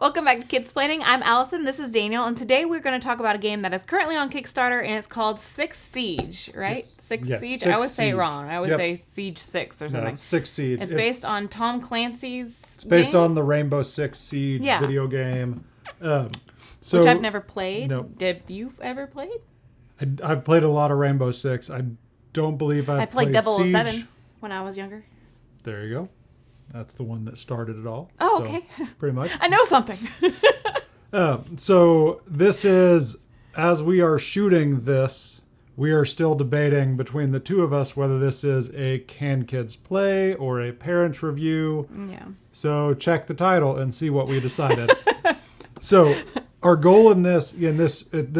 Welcome back to Kids Planning. I'm Allison. This is Daniel, and today we're going to talk about a game that is currently on Kickstarter, and it's called Six Siege, right? Yes. Six Yes, Siege. Six I always say it Siege. wrong. I always Yep. say Siege 6 or something. No, it's Six Siege. It's based on Tom Clancy's. It's based game, on the Rainbow Six Siege video game. which I've never played. No. Did you ever played? I've played a lot of Rainbow Six. I don't believe I I've played played 007 Siege. when I was younger. There you go. That's the one that started it all. Oh, So, okay. pretty much. I know something. So this is, as we are shooting this, we are still debating between the two of us whether this is a Can Kids Play or a Parents Review. Yeah. So check the title and see what we decided. So our goal in this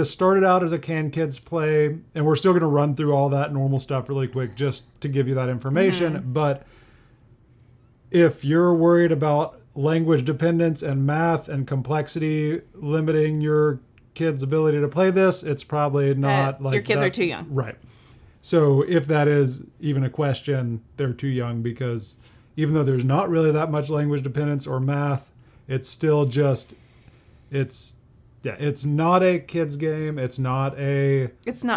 started out as a Can Kids Play, and we're still going to run through all that normal stuff really quick just to give you that information. Mm-hmm. But if you're worried about language dependence and math and complexity limiting your kid's ability to play this, it's probably not like your kids are too young. Right. So if that is even a question, they're too young, because even though there's not really that much language dependence or math, it's still just, it's not a kid's game. It's not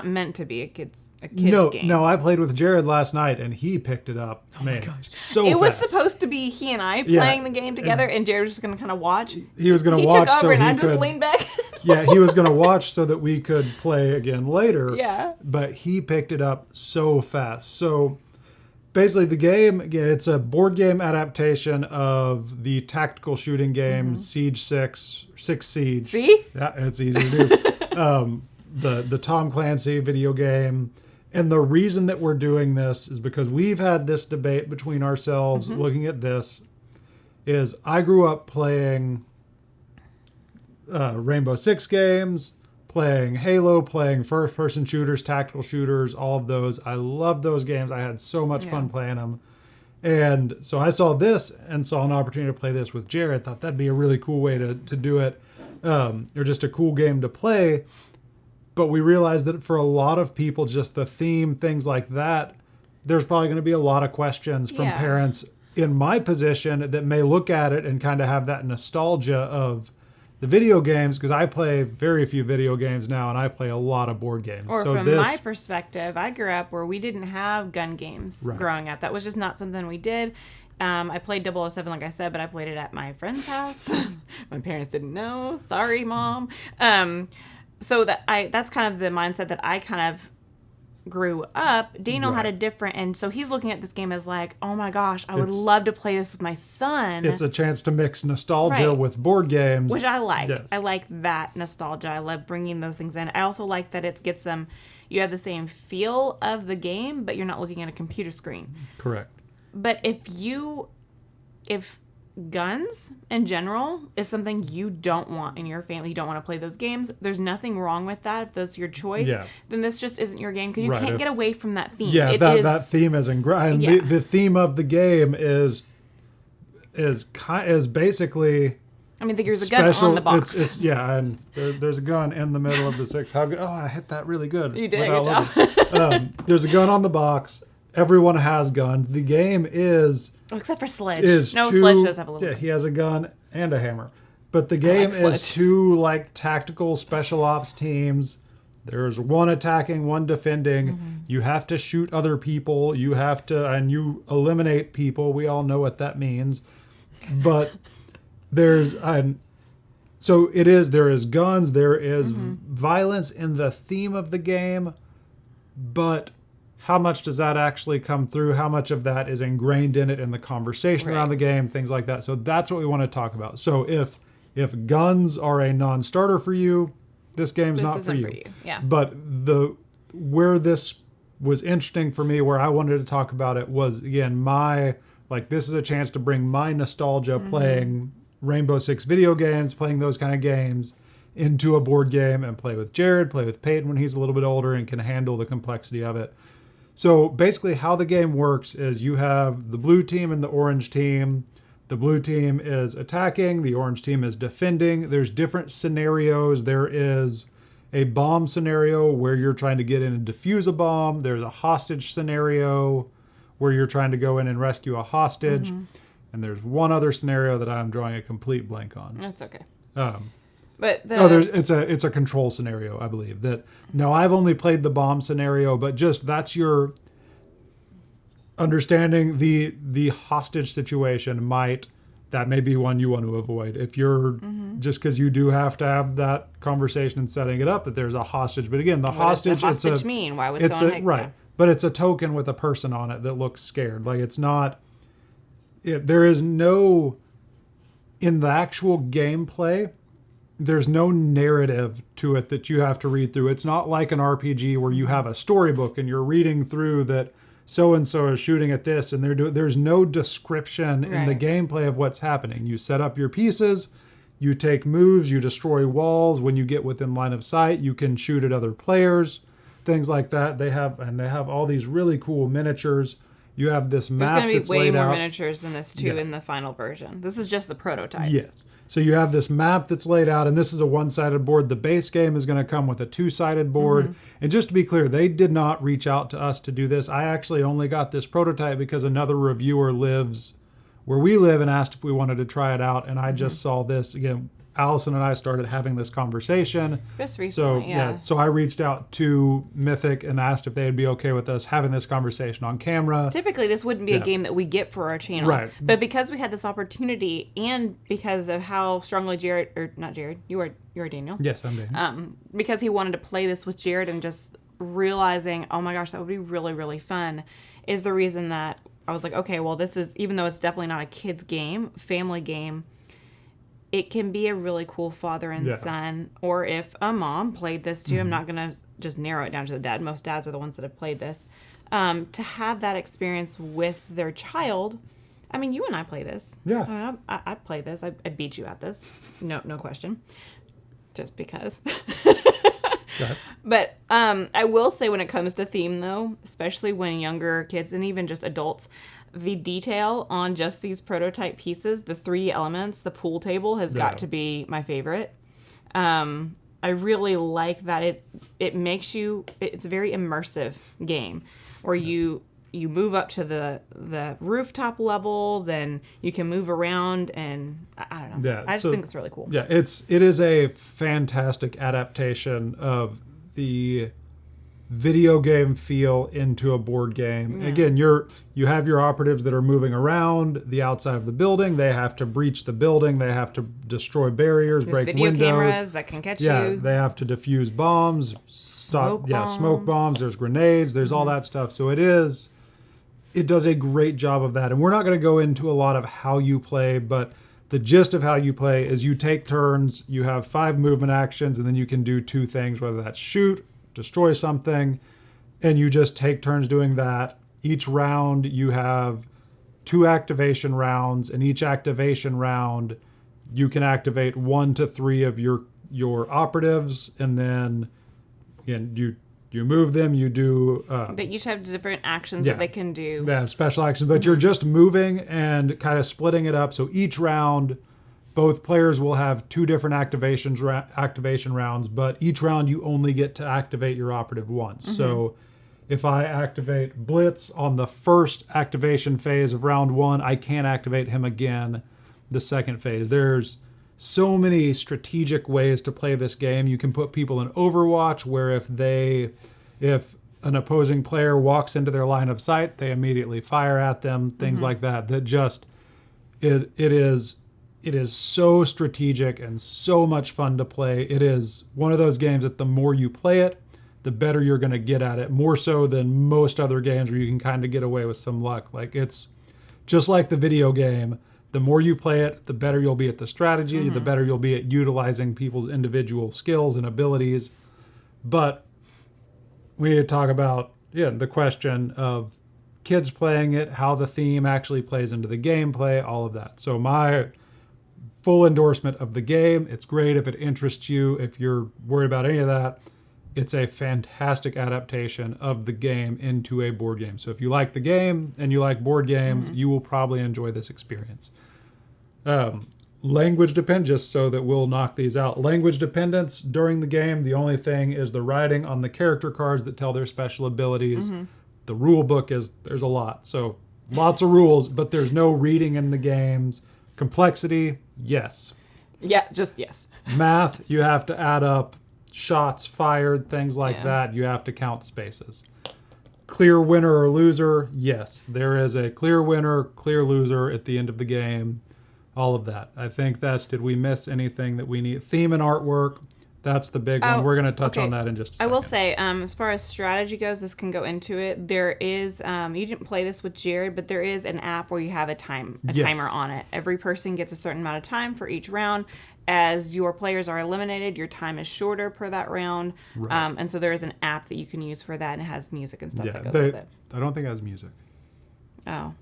meant to be a kid's game. No, I played with Jared last night and he picked it up. Oh my gosh. So it was fast. supposed to be he and I playing the game together, and Jared was just going to kind of watch. He was going to watch, took over, so and he I could. just leaned back. Yeah, he was going to watch so that we could play again later. Yeah. But he picked it up so fast. So basically the game, again, it's a board game adaptation of the tactical shooting game Siege 6 Siege. See? Yeah, it's easy to do. The Tom Clancy video game. And the reason that we're doing this is because we've had this debate between ourselves looking at this. Is I grew up playing Rainbow Six games, playing Halo, playing first-person shooters, tactical shooters, all of those. I love those games. I had so much fun playing them. And so I saw this and saw an opportunity to play this with Jared. Thought that'd be a really cool way to do it, or just a cool game to play. But we realized that for a lot of people, just the theme, things like that, there's probably going to be a lot of questions from parents in my position that may look at it and kind of have that nostalgia of the video games, because I play very few video games now and I play a lot of board games. Or so from my perspective, I grew up where we didn't have gun games Right. growing up. That was just not something we did. I played 007, like I said, but I played it at my friend's house. My parents didn't know. Sorry, Mom. So that's kind of the mindset that I kind of grew up. Daniel had a different, and so he's looking at this game as like, oh my gosh, I would love to play this with my son. It's a chance to mix nostalgia with board games. Which I like. Yes. I like that nostalgia. I love bringing those things in. I also like that it gets them, you have the same feel of the game, but you're not looking at a computer screen. Correct. But if guns in general is something you don't want in your family, you don't want to play those games, there's nothing wrong with that. If that's your choice, then this just isn't your game, because you can't get away from that theme. Yeah, that theme is ingrained. The theme of the game is basically, I mean, there's a gun on the box. It's and there's a gun in the middle of the six. How good! Oh, I hit that really good. You did a good job. There's a gun on the box. Everyone has guns. The game is, except for Sledge. Sledge does have a little. Yeah, he has a gun and a hammer. But the game is two tactical special ops teams. There's one attacking, one defending. You have to shoot other people. You eliminate people. We all know what that means. But there is guns, there is violence in the theme of the game, but how much does that actually come through? How much of that is ingrained in it, in the conversation around the game, things like that. So that's what we want to talk about. So if guns are a non-starter for you, this game's not for you. Yeah. But where this was interesting for me, where I wanted to talk about it, was, again, this is a chance to bring my nostalgia playing Rainbow Six video games, playing those kind of games, into a board game, and play with Jared, play with Peyton when he's a little bit older and can handle the complexity of it. So basically how the game works is you have the blue team and the orange team. The blue team is attacking, the orange team is defending. There's different scenarios. There is a bomb scenario where you're trying to get in and defuse a bomb. There's a hostage scenario where you're trying to go in and rescue a hostage. And there's one other scenario that I'm drawing a complete blank on. That's okay. But the, it's a control scenario, I believe. That no, I've only played the bomb scenario, but just that's your understanding the hostage situation that may be one you want to avoid. If you're just because you do have to have that conversation and setting it up that there's a hostage. But again, what hostage, does the hostage mean? Why would someone right? But it's a token with a person on it that looks scared. Like it's not. There is no in the actual gameplay. There's no narrative to it that you have to read through. It's not like an RPG where you have a storybook and you're reading through that so-and-so is shooting at this and there's no description in the gameplay of what's happening. You set up your pieces, you take moves, you destroy walls. When you get within line of sight, you can shoot at other players, things like that. They have all these really cool miniatures. You have this map that's laid out. There's going to be way more miniatures than this too in the final version. This is just the prototype. Yes. So you have this map that's laid out, and this is a one-sided board. The base game is going to come with a two-sided board. And just to be clear, they did not reach out to us to do this. I actually only got this prototype because another reviewer lives where we live and asked if we wanted to try it out. And I just saw this. Again, Allison and I started having this conversation. Just recently, So I reached out to Mythic and asked if they'd be okay with us having this conversation on camera. Typically, this wouldn't be a game that we get for our channel. Right. But because we had this opportunity and because of how strongly you are Daniel. Yes, I'm Daniel. Because he wanted to play this with Jared and just realizing, oh my gosh, that would be really, really fun, is the reason that I was like, okay, well, this is, even though it's definitely not a kid's game, family game, it can be a really cool father and son, or if a mom played this too, I'm not going to just narrow it down to the dad. Most dads are the ones that have played this. To have that experience with their child. I mean, you and I play this. Yeah. I play this. I'd beat you at this. No question. Just because. But I will say when it comes to theme, though, especially when younger kids and even just adults, the detail on just these prototype pieces, the 3 elements, the pool table has got to be my favorite. I really like that it makes you, it's a very immersive game where you move up to the rooftop levels and you can move around and I don't know. Yeah, I just think it's really cool. Yeah, it is a fantastic adaptation of the video game feel into a board game. Yeah. Again, you have your operatives that are moving around the outside of the building. They have to breach the building. They have to destroy barriers, break video windows. Cameras that can catch you. Yeah, they have to defuse bombs, smoke bombs. There's grenades. There's all that stuff. So it does a great job of that. And we're not going to go into a lot of how you play, but the gist of how you play is you take turns, you have 5 movement actions, and then you can do 2 things, whether that's shoot, destroy something, and you just take turns doing that. Each round you have 2 activation rounds, and each activation round you can activate 1 to 3 of your operatives, and then again you move them, you do they each have different actions that they can do. They have special actions, but you're just moving and kind of splitting it up. So each round both players will have 2 different activation rounds, but each round you only get to activate your operative once. So if I activate Blitz on the first activation phase of round 1, I can't activate him again the second phase. There's so many strategic ways to play this game. You can put people in Overwatch where if an opposing player walks into their line of sight, they immediately fire at them, things like that. That just it is so strategic and so much fun to play. It is one of those games that the more you play it, the better you're going to get at it, more so than most other games where you can kind of get away with some luck. Like it's just like the video game. The more you play it, the better you'll be at the strategy, the better you'll be at utilizing people's individual skills and abilities. But we need to talk about the question of kids playing it, how the theme actually plays into the gameplay, all of that. So my full endorsement of the game. It's great if it interests you. If you're worried about any of that, it's a fantastic adaptation of the game into a board game. So if you like the game and you like board games, you will probably enjoy this experience. Language dependence, just so that we'll knock these out. Language dependence during the game, the only thing is the writing on the character cards that tell their special abilities. The rule book there's a lot. So lots of rules, but there's no reading in the games. Complexity, yes. Yeah, just yes. Math, you have to add up shots fired, things like that. You have to count spaces. Clear winner or loser, yes. There is a clear winner, clear loser at the end of the game. All of that. I think did we miss anything that we need? Theme and artwork, that's the big one. We're going to touch on that in just a second. I will say, as far as strategy goes, this can go into it. There is, you didn't play this with Jared, but there is an app where you have a timer on it. Every person gets a certain amount of time for each round. As your players are eliminated, your time is shorter per that round. Right. And so there is an app that you can use for that, and it has music and stuff that goes with it. I don't think it has music. Oh.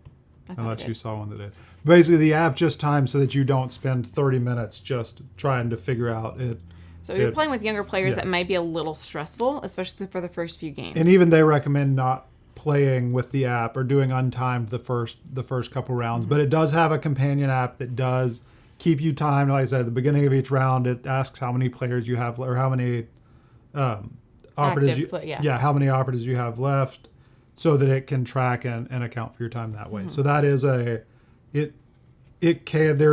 Unless you saw one that did. Basically, the app just times so that you don't spend 30 minutes just trying to figure out it. So if you're playing with younger players, that might be a little stressful, especially for the first few games. And even they recommend not playing with the app or doing untimed the first couple rounds. But it does have a companion app that does keep you timed. Like I said, at the beginning of each round, it asks how many players you have, or how many operatives how many operatives you have left, so that it can track and account for your time that way. So that is there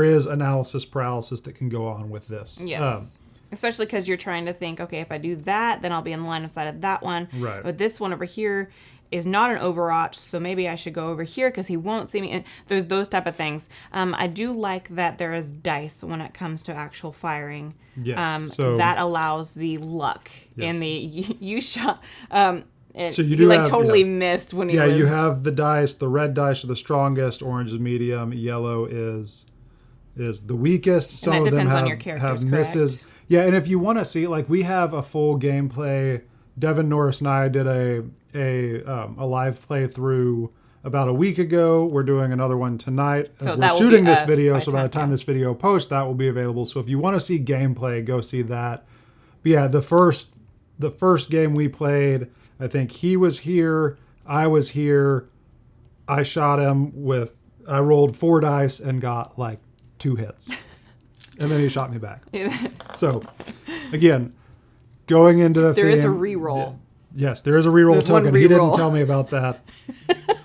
is analysis paralysis that can go on with this. Yes. Especially because you're trying to think, okay, if I do that, then I'll be in line of sight of that one. Right. But this one over here is not an Overwatch, so maybe I should go over here because he won't see me. And there's those type of things. I do like that there is dice when it comes to actual firing. Yes. So that allows the luck in the you shot. So you do totally missed when he was. Yeah, you have the dice. The red dice are the strongest. Orange is medium. Yellow is the weakest. Some and that of them depends on your characters, have misses. Correct? Yeah, and if you want to see, like, we have a full gameplay. Devin Norris and I did a live playthrough about a week ago. We're doing another one tonight as we're shooting this video. So by the time this video posts, that will be available. So if you want to see gameplay, go see that. But yeah, the first game we played, I think he was here, I was here. I shot him I rolled 4 dice and got like 2 hits. And then he shot me back. So, again, going into the There is a reroll. Yes, there is a reroll token. He didn't tell me about that.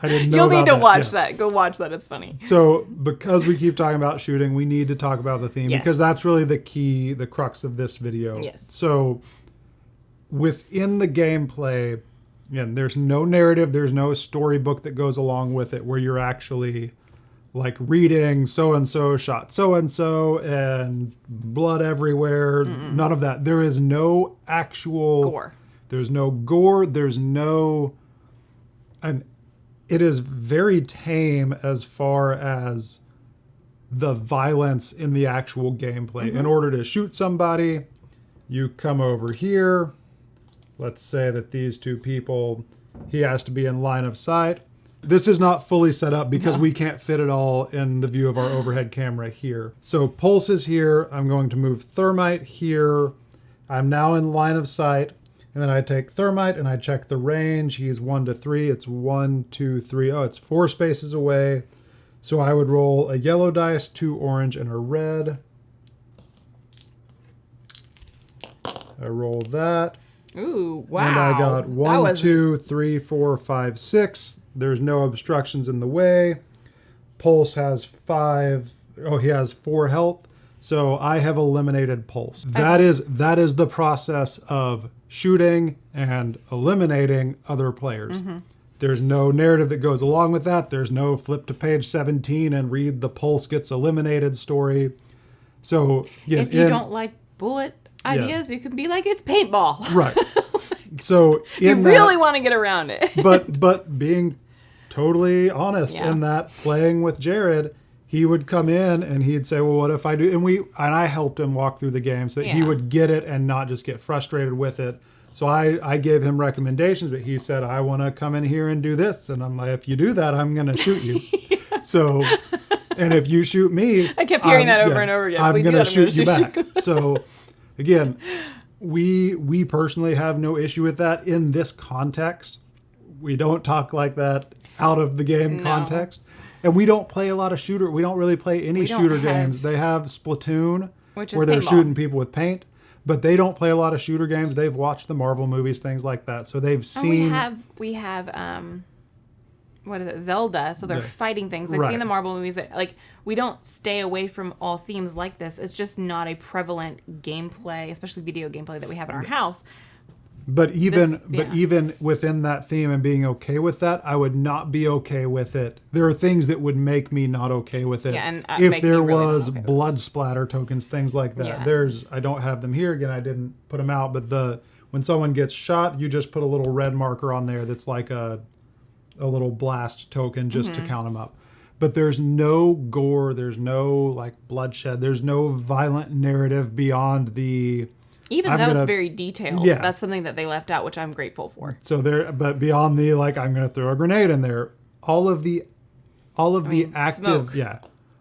I didn't know You'll about need to that. watch that. Go watch that. It's funny. So, because we keep talking about shooting, we need to talk about the theme because that's really the crux of this video. Yes. So, within the gameplay, again, there's no narrative, there's no storybook that goes along with it where you're actually like reading so-and-so shot so-and-so and blood everywhere. None of that. There is no actual gore. There's no gore. There's no... And it is very tame as far as the violence in the actual gameplay. In order to shoot somebody, you come over here. Let's say that these 2 people, he has to be in line of sight. This is not fully set up because we can't fit it all in the view of our overhead camera here. So pulse is here. I'm going to move thermite here. I'm now in line of sight. And then I take thermite and I check the range. He's 1 to 3. It's 1, 2, 3. Oh, it's 4 spaces away. So I would roll a yellow dice, 2 orange, and a red. I roll that. Ooh, wow. And I got 1, 2, 3, 4, 5, 6. There's no obstructions in the way. Pulse has 5. Oh, he has 4 health. So I have eliminated Pulse. That is the process of shooting and eliminating other players. There's no narrative that goes along with that. There's no flip to page 17 and read the Pulse gets eliminated story. So if you don't like bullet ideas, you can be like, it's paintball. Right. So you really want to get around it. but being totally honest in that, playing with Jared, he would come in and he'd say, well, what if I do? And I helped him walk through the game so that he would get it and not just get frustrated with it. So I gave him recommendations, but he said, I want to come in here and do this. And I'm like, if you do that, I'm going to shoot you. So, and if you shoot me, I kept hearing that over and over again. I'm going to shoot you back. So again, we personally have no issue with that in this context. We don't talk like that out of the game context. And we don't play a lot of shooter. We don't really play any shooter games. They have Splatoon, where they're shooting people with paint, but they don't play a lot of shooter games. They've watched the Marvel movies, things like that. So they've seen. We have what is it, Zelda, so they're Yeah. fighting things. Like Right. seeing the Marvel movies, like we don't stay away from all themes like this. It's just not a prevalent gameplay, especially video gameplay that we have in our house. But even yeah. even within that theme and being okay with that, I would not be okay with it. There are things that would make me not okay with it. Yeah, and if make me there really was not okay with blood splatter tokens, things like that. Yeah. I don't have them here again. I didn't put them out, but when someone gets shot, you just put a little red marker on there that's like a little blast token just to count them up. But there's no gore, there's no like bloodshed, there's no violent narrative beyond the Even though it's very detailed. Yeah. That's something that they left out, which I'm grateful for. but beyond the like, I'm going to throw a grenade in there. All of the active, smoke.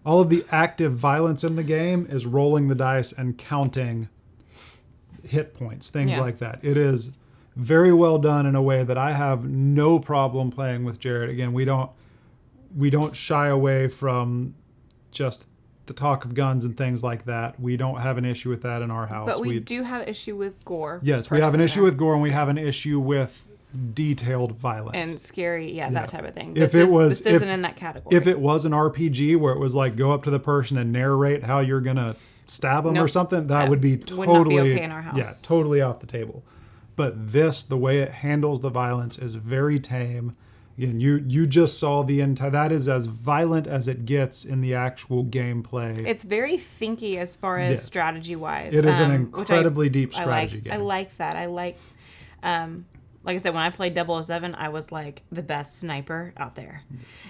all of the active violence in the game is rolling the dice and counting hit points, things like that. It is very well done in a way that I have no problem playing with Jared. Again, we don't shy away from just the talk of guns and things like that. We don't have an issue with that in our house. But we do have an issue with gore. Yes, we have an issue with gore, and we have an issue with detailed violence and scary, that type of thing. This isn't in that category. If it was an RPG where it was like go up to the person and narrate how you're gonna stab them or something, that would be totally would not be okay in our house. Yeah, totally off the table. But the way it handles the violence is very tame. Again, you just saw the entire. That is as violent as it gets in the actual gameplay. It's very thinky as far as strategy wise. It is an incredibly deep strategy game. I like that. I like I said, when I played 007, I was like the best sniper out there.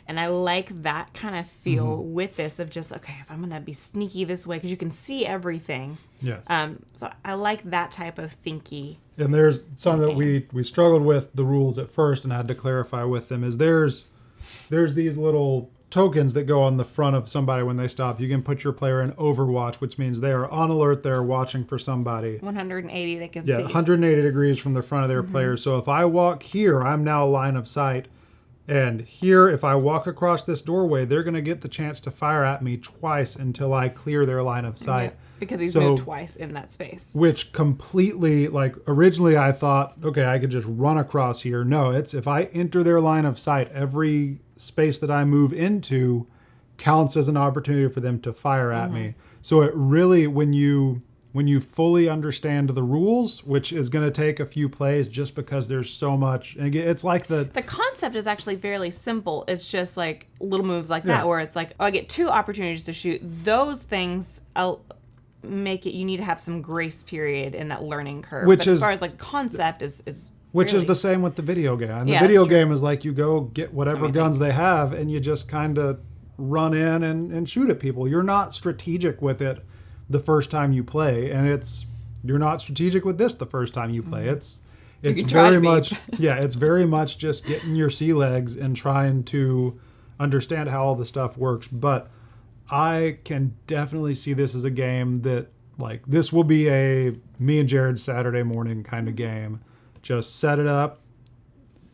And I like that kind of feel with this of just, okay, if I'm going to be sneaky this way, because you can see everything. Yes. So I like that type of thinky. And there's something that we struggled with the rules at first and had to clarify with them is there's these little tokens that go on the front of somebody when they stop. You can put your player in Overwatch, which means they are on alert. They're watching for somebody. 180 they can see. 180 degrees from the front of their player. So if I walk here, I'm now line of sight. And here, if I walk across this doorway, they're going to get the chance to fire at me twice until I clear their line of sight. Because he's moved twice in that space. Which completely, like, originally I thought, okay, I could just run across here. No, it's if I enter their line of sight, every space that I move into counts as an opportunity for them to fire at me. So it really, when you fully understand the rules, which is going to take a few plays just because there's so much, and again, it's like the concept is actually fairly simple. It's just like little moves like that where it's like, I get 2 opportunities to shoot. Those things make it, you need to have some grace period in that learning curve. But as far as like concept is which really, is the same with the video game. And the video game is like you go get whatever guns they have and you just kind of run in and shoot at people. You're not strategic with it the first time you play, and you're not strategic with this the first time you play. It's very much it's very much just getting your sea legs and trying to understand how all the stuff works. But I can definitely see this as a game that, like, this will be a me and Jared Saturday morning kind of game. Just set it up,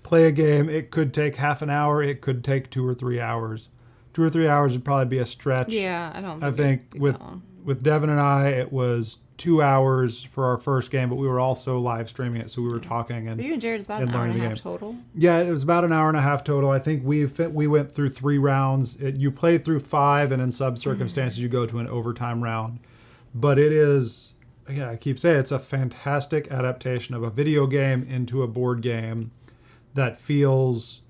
play a game. It could take half an hour. It could take 2 or 3 hours. 2 or 3 hours would probably be a stretch. Yeah, I think with Devin and I, it was 2 hours for our first game, but we were also live streaming it, so we were talking and you and Jared's about an hour and a half total. Yeah, it was about an hour and a half total. I think we went through 3 rounds. You played through 5, and in some circumstances you go to an overtime round. But it is, again, I keep saying, it's a fantastic adaptation of a video game into a board game that feels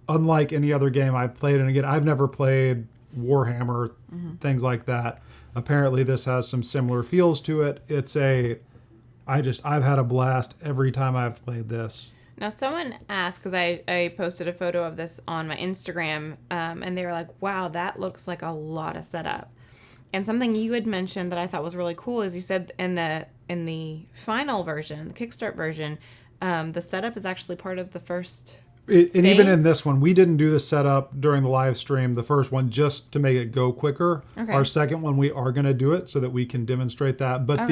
unlike any other game I've played. And again, I've never played Warhammer, things like that. Apparently this has some similar feels to it. I've had a blast every time I've played this. Now, someone asked, because I posted a photo of this on my Instagram, and they were like, wow, that looks like a lot of setup. And something you had mentioned that I thought was really cool is you said in the final version, the Kickstart version, the setup is actually part of the first and even in this one, we didn't do the setup during the live stream, the first one, just to make it go quicker. Okay. Our second one, we are going to do it so that we can demonstrate that. But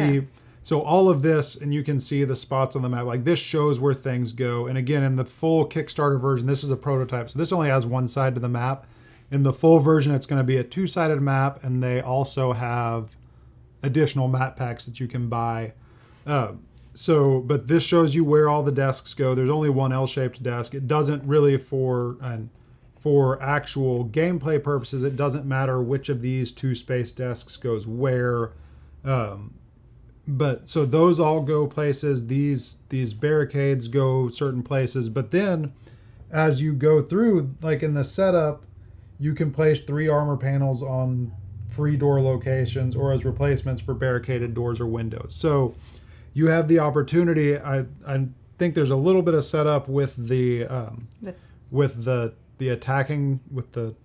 so all of this, and you can see the spots on the map, like this shows where things go. And again, in the full Kickstarter version, this is a prototype. So this only has one side to the map. In the full version, it's going to be a 2-sided map, and they also have additional map packs that you can buy. But this shows you where all the desks go. There's only one L-shaped desk. It doesn't really for actual gameplay purposes, it doesn't matter which of these 2 space desks goes where. But so those all go places. These barricades go certain places. But then as you go through, like in the setup, you can place 3 armor panels on free door locations or as replacements for barricaded doors or windows. So you have the opportunity. I think there's a little bit of setup with the attacking, with the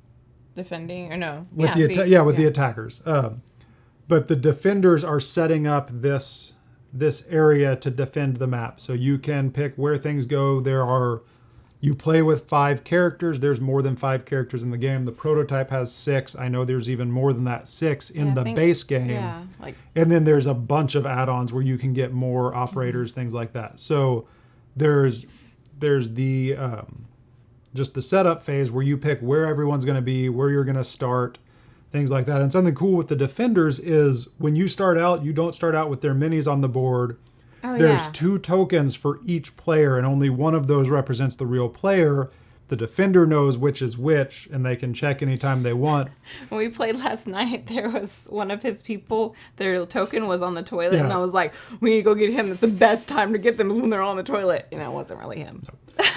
defending, or no, with the attackers. But the defenders are setting up this area to defend the map. So you can pick where things go. You play with 5 characters. There's more than 5 characters in the game. The prototype has 6. I know there's even more than that, 6 in the base game. Yeah, and then there's a bunch of add-ons where you can get more operators, things like that. So there's the just the setup phase where you pick where everyone's going to be, where you're going to start, things like that. And something cool with the defenders is when you start out, you don't start out with their minis on the board. There's 2 tokens for each player, and only one of those represents the real player. The defender knows which is which, and they can check anytime they want. When we played last night, there was one of his people, their token was on the toilet, and I was like, we need to go get him. It's the best time to get them is when they're on the toilet. You know, it wasn't really him.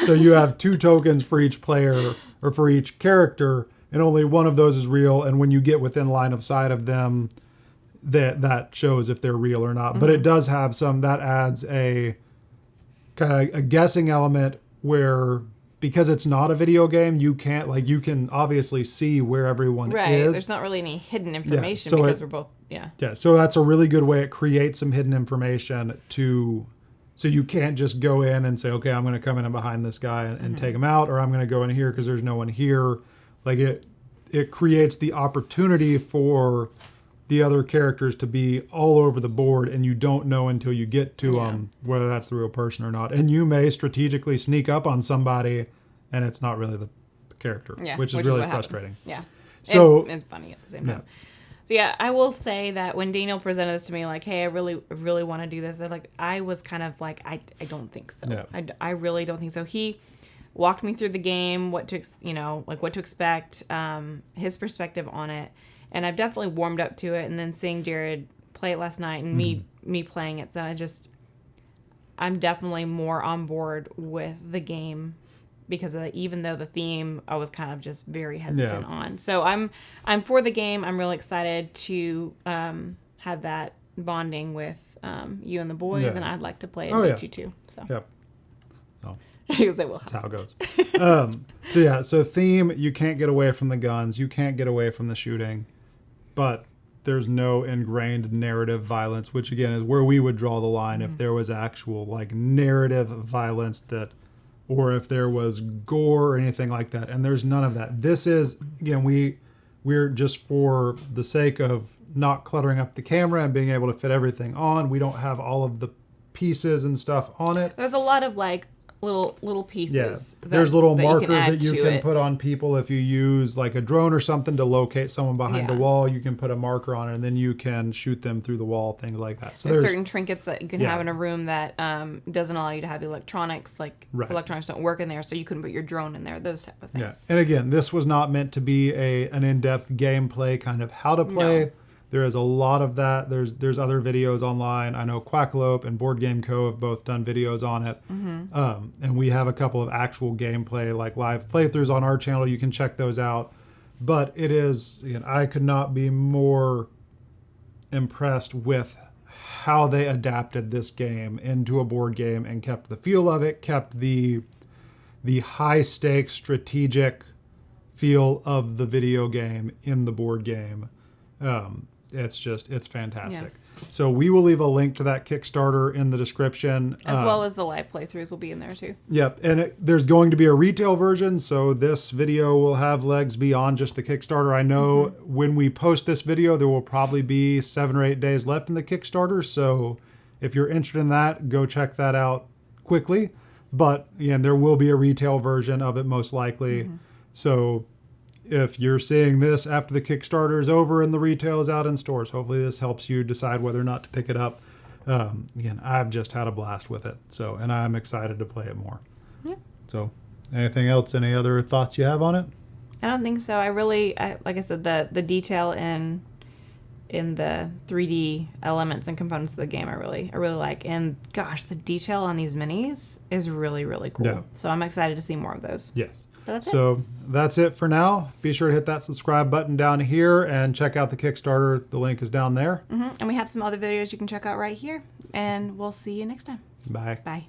So you have 2 tokens for each player, or for each character, and only one of those is real, and when you get within line of sight of them, that shows if they're real or not. But it does have that adds a kind of a guessing element where, because it's not a video game, you can obviously see where everyone is. There's not really any hidden information because we're both so that's a really good way. It creates some hidden information so you can't just go in and say, okay, I'm going to come in behind this guy and take him out, or I'm going to go in here because there's no one here. Like it creates the opportunity for the other characters to be all over the board, and you don't know until you get to them whether that's the real person or not. And you may strategically sneak up on somebody, and it's not really the character, which is really frustrating. Yeah. So it's funny at the same time. So I will say that when Daniel presented this to me, like, hey, I really want to do this, I was kind of like, I don't think so. Yeah. I really don't think so. He walked me through the game, what to expect, his perspective on it. And I've definitely warmed up to it. And then seeing Jared play it last night and me playing it. So I'm definitely more on board with the game because of even though the theme I was kind of just very hesitant on. So I'm for the game. I'm really excited to have that bonding with you and the boys. And I'd like to play it with you too. So. Yep. Because it will That's how it goes. So theme, you can't get away from the guns. You can't get away from the shooting. But there's no ingrained narrative violence, which again is where we would draw the line if there was actual narrative violence or if there was gore or anything like that. And there's none of that. This is, again, we're just for the sake of not cluttering up the camera and being able to fit everything on. We don't have all of the pieces and stuff on it. There's a lot of little pieces. There's little markers that you can put on people if you use a drone or something to locate someone behind a wall. You can put a marker on it, and then you can shoot them through the wall, things like that. So there's certain trinkets that you can have in a room that doesn't allow you to have electronics. Electronics don't work in there, so you couldn't put your drone in there. Those type of things. Yeah. And again, this was not meant to be an in-depth gameplay kind of how to play. No. There is a lot of that. There's other videos online. I know Quackalope and Board Game Co. have both done videos on it. And we have a couple of actual gameplay, live playthroughs on our channel. You can check those out. But it is, I could not be more impressed with how they adapted this game into a board game and kept the feel of it, kept the high-stakes strategic feel of the video game in the board game. It's fantastic. Yeah. So we will leave a link to that Kickstarter in the description. As well as the live playthroughs will be in there too. Yep. And there's going to be a retail version. So this video will have legs beyond just the Kickstarter. I know when we post this video, there will probably be 7 or 8 days left in the Kickstarter. So if you're interested in that, go check that out quickly. But again, there will be a retail version of it most likely. So if you're seeing this after the Kickstarter is over and the retail is out in stores, hopefully this helps you decide whether or not to pick it up. Again, I've just had a blast with it. And I'm excited to play it more. Yeah. So anything else? Any other thoughts you have on it? I don't think so. Like I said, the detail in the 3D elements and components of the game I really like. And gosh, the detail on these minis is really, really cool. Yeah. So I'm excited to see more of those. Yes. But that's it for now. Be sure to hit that subscribe button down here and check out the Kickstarter. The link is down there. And we have some other videos you can check out right here. And we'll see you next time. Bye. Bye.